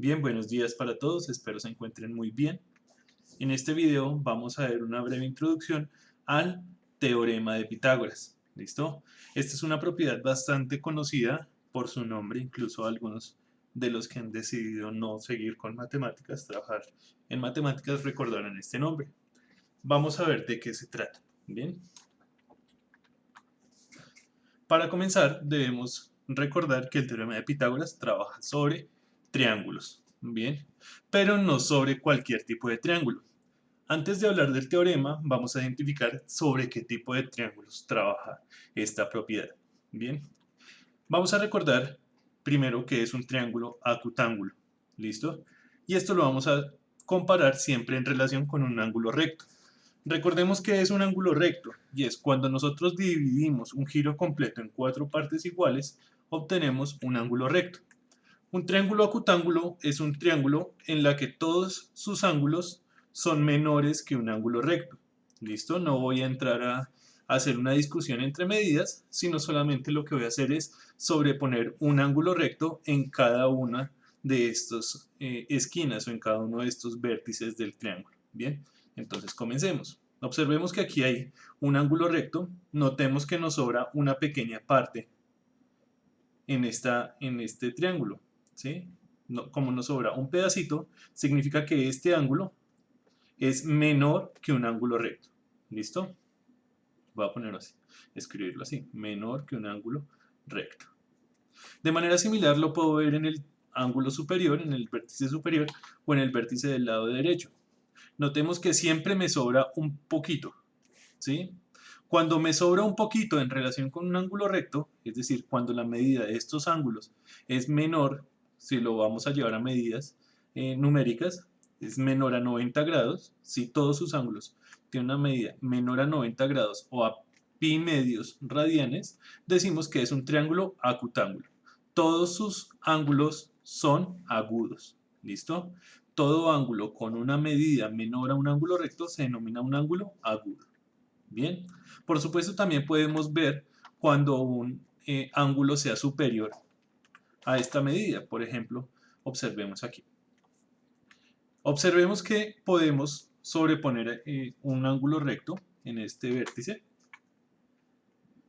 Bien, buenos días para todos, espero se encuentren muy bien. En este video vamos a ver una breve introducción al teorema de Pitágoras. ¿Listo? Esta es una propiedad bastante conocida por su nombre, incluso algunos de los que han decidido no seguir con matemáticas, trabajar en matemáticas, recordarán este nombre. Vamos a ver de qué se trata. Bien, para comenzar debemos recordar que el teorema de Pitágoras trabaja sobre triángulos. Bien, pero no sobre cualquier tipo de triángulo. Antes de hablar del teorema, vamos a identificar sobre qué tipo de triángulos trabaja esta propiedad. Bien, vamos a recordar primero que es un triángulo acutángulo. ¿Listo? Y esto lo vamos a comparar siempre en relación con un ángulo recto. Recordemos que es un ángulo recto y es cuando nosotros dividimos un giro completo en cuatro partes iguales, obtenemos un ángulo recto. Un triángulo acutángulo es un triángulo en la que todos sus ángulos son menores que un ángulo recto. ¿Listo? No voy a entrar a hacer una discusión entre medidas, sino solamente lo que voy a hacer es sobreponer un ángulo recto en cada una de estas esquinas o en cada uno de estos vértices del triángulo. Bien, entonces comencemos. Observemos que aquí hay un ángulo recto, notemos que nos sobra una pequeña parte en este triángulo, ¿sí? No, como nos sobra un pedacito, significa que este ángulo es menor que un ángulo recto. ¿Listo? Voy a ponerlo así, escribirlo así, menor que un ángulo recto. De manera similar lo puedo ver en el ángulo superior, en el vértice superior o en el vértice del lado derecho. Notemos que siempre me sobra un poquito, ¿sí? Cuando me sobra un poquito en relación con un ángulo recto, es decir, cuando la medida de estos ángulos es menor, si lo vamos a llevar a medidas numéricas, es menor a 90 grados, si todos sus ángulos tienen una medida menor a 90 grados o a pi medios radianes, decimos que es un triángulo acutángulo. Todos sus ángulos son agudos. ¿Listo? Todo ángulo con una medida menor a un ángulo recto se denomina un ángulo agudo. Bien, por supuesto también podemos ver cuando un ángulo sea superior a esta medida. Por ejemplo, observemos aquí. Observemos que podemos sobreponer un ángulo recto en este vértice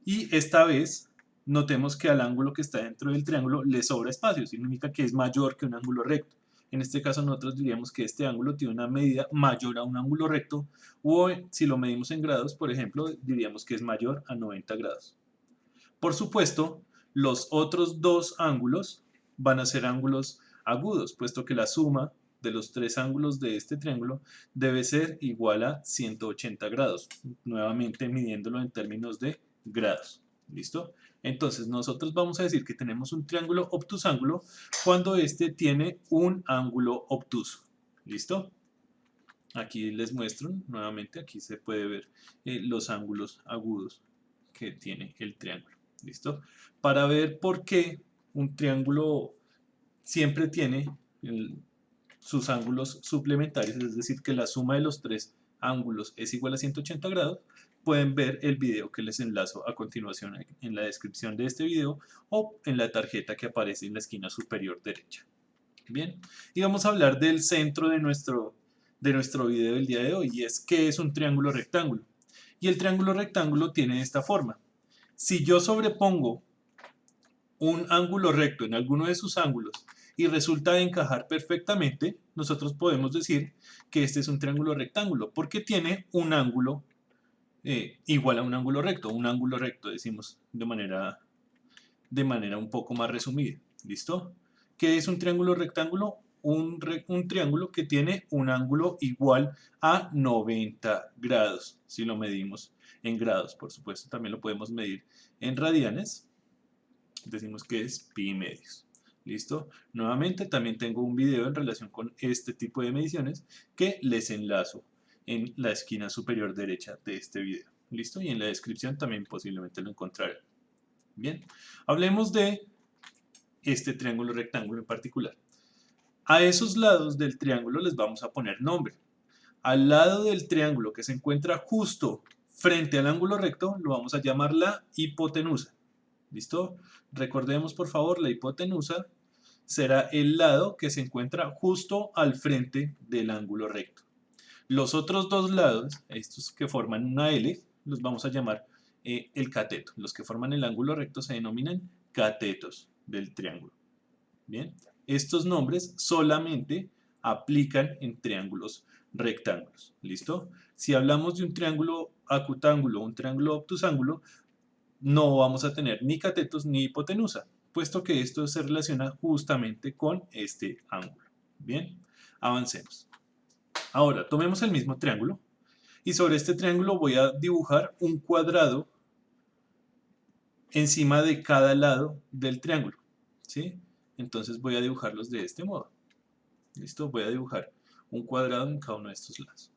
y esta vez notemos que al ángulo que está dentro del triángulo le sobra espacio, significa que es mayor que un ángulo recto. En este caso nosotros diríamos que este ángulo tiene una medida mayor a un ángulo recto o si lo medimos en grados, por ejemplo, diríamos que es mayor a 90 grados. Por supuesto, los otros dos ángulos van a ser ángulos agudos, puesto que la suma de los tres ángulos de este triángulo debe ser igual a 180 grados, nuevamente midiéndolo en términos de grados. ¿Listo? Entonces nosotros vamos a decir que tenemos un triángulo obtusángulo cuando este tiene un ángulo obtuso. ¿Listo? Aquí les muestro nuevamente, aquí se puede ver los ángulos agudos que tiene el triángulo. ¿Listo? Para ver por qué un triángulo siempre tiene sus ángulos suplementarios, es decir, que la suma de los tres ángulos es igual a 180 grados, pueden ver el video que les enlazo a continuación en la descripción de este video o en la tarjeta que aparece en la esquina superior derecha. Bien, y vamos a hablar del centro de nuestro video del día de hoy, y es ¿qué es un triángulo rectángulo? Y el triángulo rectángulo tiene esta forma. Si yo sobrepongo un ángulo recto en alguno de sus ángulos y resulta de encajar perfectamente, nosotros podemos decir que este es un triángulo rectángulo porque tiene un ángulo igual a un ángulo recto. Un ángulo recto decimos de manera un poco más resumida. ¿Listo? ¿Qué es un triángulo rectángulo? Un triángulo que tiene un ángulo igual a 90 grados, si lo medimos en grados. Por supuesto, también lo podemos medir en radianes. Decimos que es pi medios. ¿Listo? Nuevamente también tengo un video en relación con este tipo de mediciones que les enlazo en la esquina superior derecha de este video. ¿Listo? Y en la descripción también posiblemente lo encontrarán. Bien, hablemos de este triángulo rectángulo en particular. A esos lados del triángulo les vamos a poner nombre. Al lado del triángulo que se encuentra justo frente al ángulo recto lo vamos a llamar la hipotenusa. ¿Listo? Recordemos por favor, la hipotenusa será el lado que se encuentra justo al frente del ángulo recto. Los otros dos lados, estos que forman una L, los vamos a llamar el cateto. Los que forman el ángulo recto se denominan catetos del triángulo. Bien, estos nombres solamente aplican en triángulos rectángulos. ¿Listo? Si hablamos de un triángulo acutángulo o un triángulo obtusángulo, no vamos a tener ni catetos ni hipotenusa, puesto que esto se relaciona justamente con este ángulo. Bien, avancemos. Ahora, tomemos el mismo triángulo y sobre este triángulo voy a dibujar un cuadrado encima de cada lado del triángulo, ¿sí? Entonces voy a dibujarlos de este modo. ¿Listo? Voy a dibujar un cuadrado en cada uno de estos lados.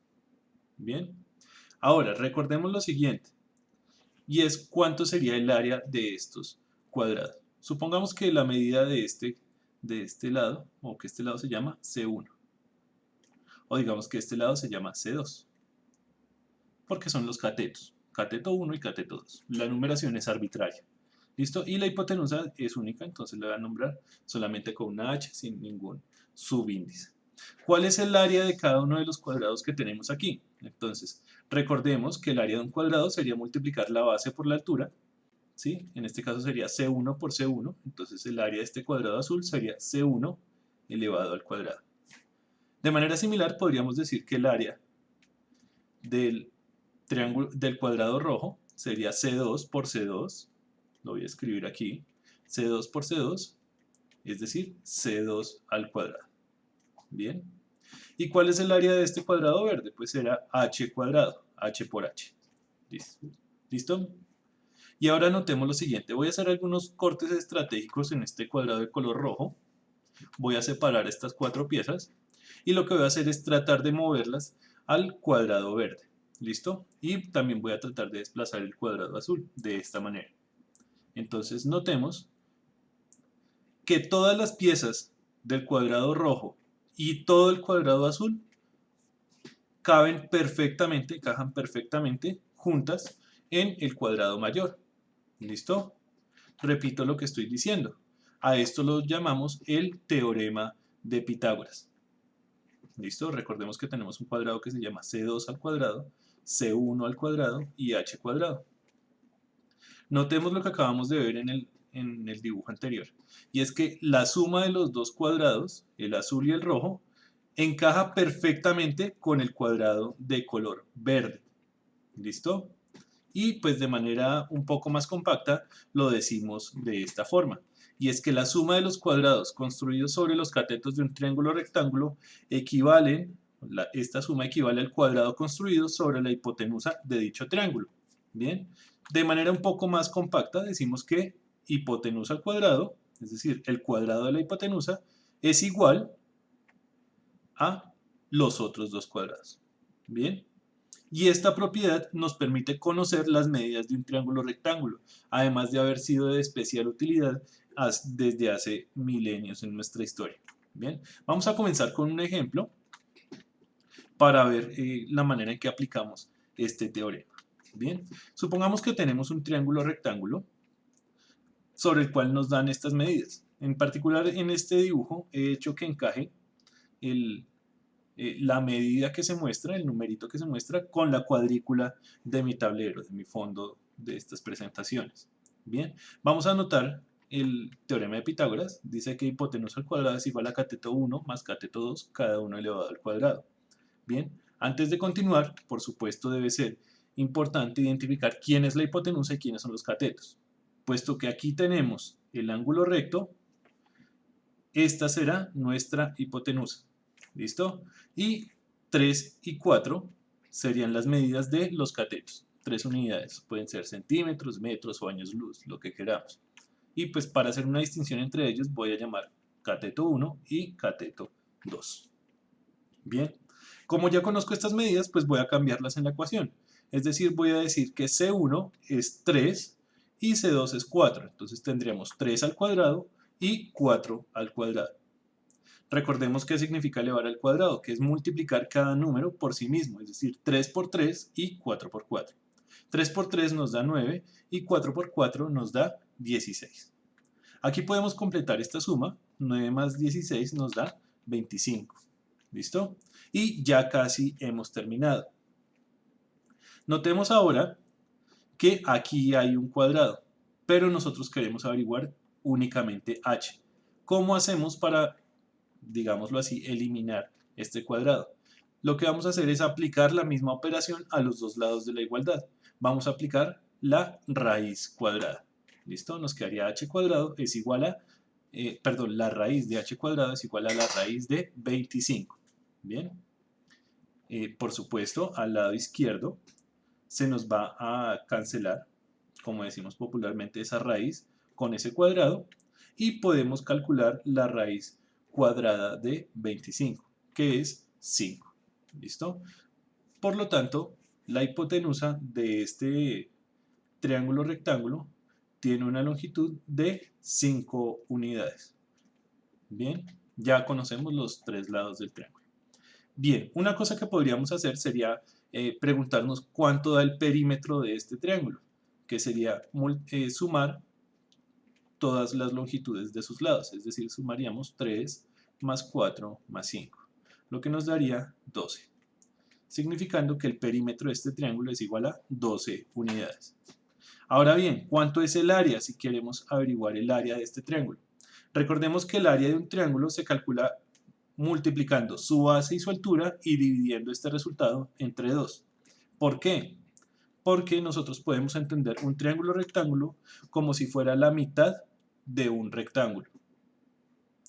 Bien. Ahora, recordemos lo siguiente, y es cuánto sería el área de estos cuadrados. Supongamos que la medida de este lado, o que este lado se llama C1, o digamos que este lado se llama C2, porque son los catetos, cateto 1 y cateto 2. La numeración es arbitraria. ¿Listo? Y la hipotenusa es única, entonces la voy a nombrar solamente con una H sin ningún subíndice. ¿Cuál es el área de cada uno de los cuadrados que tenemos aquí? Entonces, recordemos que el área de un cuadrado sería multiplicar la base por la altura, ¿sí? En este caso sería C1 por C1, entonces el área de este cuadrado azul sería C1 elevado al cuadrado. De manera similar, podríamos decir que el área del cuadrado rojo sería C2 por C2, lo voy a escribir aquí, C2 por C2, es decir, C2 al cuadrado. Bien. ¿Y cuál es el área de este cuadrado verde? Pues será H cuadrado, H por H. ¿Listo? Y ahora notemos lo siguiente, voy a hacer algunos cortes estratégicos en este cuadrado de color rojo, voy a separar estas cuatro piezas y lo que voy a hacer es tratar de moverlas al cuadrado verde. ¿Listo? Y también voy a tratar de desplazar el cuadrado azul de esta manera. Entonces notemos que todas las piezas del cuadrado rojo y todo el cuadrado azul caben perfectamente, encajan perfectamente juntas en el cuadrado mayor. ¿Listo? Repito lo que estoy diciendo. A esto lo llamamos el teorema de Pitágoras. ¿Listo? Recordemos que tenemos un cuadrado que se llama C2 al cuadrado, C1 al cuadrado y H cuadrado. Notemos lo que acabamos de ver en el dibujo anterior, y es que la suma de los dos cuadrados, el azul y el rojo, encaja perfectamente con el cuadrado de color verde. ¿Listo? Y pues de manera un poco más compacta lo decimos de esta forma, y es que la suma de los cuadrados construidos sobre los catetos de un triángulo rectángulo esta suma equivale al cuadrado construido sobre la hipotenusa de dicho triángulo. Bien, de manera un poco más compacta decimos que hipotenusa al cuadrado, es decir, el cuadrado de la hipotenusa, es igual a los otros dos cuadrados. Bien, y esta propiedad nos permite conocer las medidas de un triángulo rectángulo, además de haber sido de especial utilidad desde hace milenios en nuestra historia. Bien, vamos a comenzar con un ejemplo para ver la manera en que aplicamos este teorema. Bien, supongamos que tenemos un triángulo rectángulo sobre el cual nos dan estas medidas. En particular, en este dibujo he hecho que encaje la medida que se muestra, el numerito que se muestra, con la cuadrícula de mi tablero, de mi fondo de estas presentaciones. Bien, vamos a anotar el teorema de Pitágoras. Dice que hipotenusa al cuadrado es igual a cateto 1 más cateto 2, cada uno elevado al cuadrado. Bien, antes de continuar, por supuesto debe ser importante identificar quién es la hipotenusa y quiénes son los catetos. Puesto que aquí tenemos el ángulo recto, esta será nuestra hipotenusa. ¿Listo? Y 3 y 4 serían las medidas de los catetos. 3 unidades, pueden ser centímetros, metros o años luz, lo que queramos. Y pues para hacer una distinción entre ellos voy a llamar cateto 1 y cateto 2. Bien, como ya conozco estas medidas, pues voy a cambiarlas en la ecuación. Es decir, voy a decir que C1 es 3 y C2 es 4. Entonces tendríamos 3 al cuadrado y 4 al cuadrado. Recordemos qué significa elevar al cuadrado, que es multiplicar cada número por sí mismo, es decir, 3 por 3 y 4 por 4. 3 por 3 nos da 9 y 4 por 4 nos da 16. Aquí podemos completar esta suma 9 más 16 nos da 25. ¿Listo? Y ya casi hemos terminado. Notemos ahora que aquí hay un cuadrado, pero nosotros queremos averiguar únicamente h. ¿Cómo hacemos para, digámoslo así, eliminar este cuadrado? Lo que vamos a hacer es aplicar la misma operación a los dos lados de la igualdad. Vamos a aplicar la raíz cuadrada. ¿Listo? Nos quedaría h cuadrado es igual a, la raíz de h cuadrado es igual a la raíz de 25. Bien. Por supuesto, al lado izquierdo se nos va a cancelar, como decimos popularmente, esa raíz con ese cuadrado y podemos calcular la raíz cuadrada de 25, que es 5. ¿Listo? Por lo tanto, la hipotenusa de este triángulo rectángulo tiene una longitud de 5 unidades. Bien, ya conocemos los tres lados del triángulo. Bien, una cosa que podríamos hacer sería preguntarnos cuánto da el perímetro de este triángulo, que sería sumar todas las longitudes de sus lados, es decir, sumaríamos 3 más 4 más 5, lo que nos daría 12, significando que el perímetro de este triángulo es igual a 12 unidades. Ahora bien, ¿cuánto es el área si queremos averiguar el área de este triángulo? Recordemos que el área de un triángulo se calcula multiplicando su base y su altura y dividiendo este resultado entre 2. ¿Por qué? Porque nosotros podemos entender un triángulo rectángulo como si fuera la mitad de un rectángulo.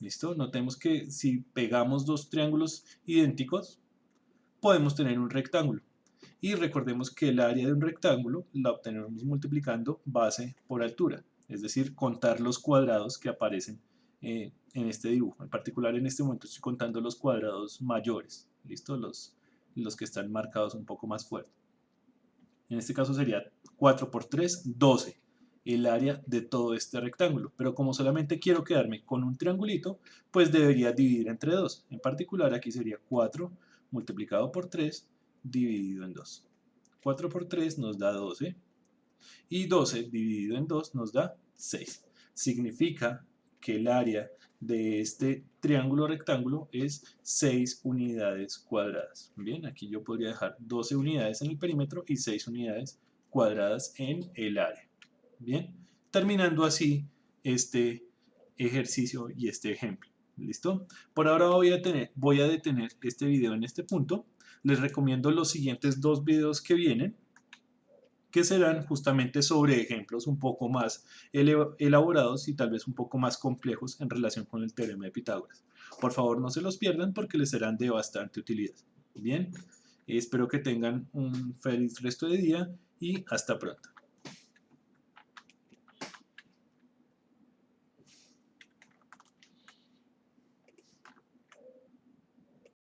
¿Listo? Notemos que si pegamos dos triángulos idénticos, podemos tener un rectángulo. Y recordemos que el área de un rectángulo la obtenemos multiplicando base por altura, es decir, contar los cuadrados que aparecen en este dibujo. En particular, en este momento estoy contando los cuadrados mayores, ¿listo? Los que están marcados un poco más fuerte. En este caso sería 4 por 3, 12, el área de todo este rectángulo. Pero como solamente quiero quedarme con un triangulito, pues debería dividir entre 2. En particular, aquí sería 4 multiplicado por 3 dividido en 2. 4 por 3 nos da 12 y 12 dividido en 2 nos da 6. Significa que el área de este triángulo rectángulo es 6 unidades cuadradas. Bien, aquí yo podría dejar 12 unidades en el perímetro y 6 unidades cuadradas en el área. Bien, terminando así este ejercicio y este ejemplo. ¿Listo? Por ahora voy a detener este video en este punto. Les recomiendo los siguientes dos videos que vienen, que serán justamente sobre ejemplos un poco más elaborados y tal vez un poco más complejos en relación con el teorema de Pitágoras. Por favor, no se los pierdan porque les serán de bastante utilidad. Bien, espero que tengan un feliz resto de día y hasta pronto.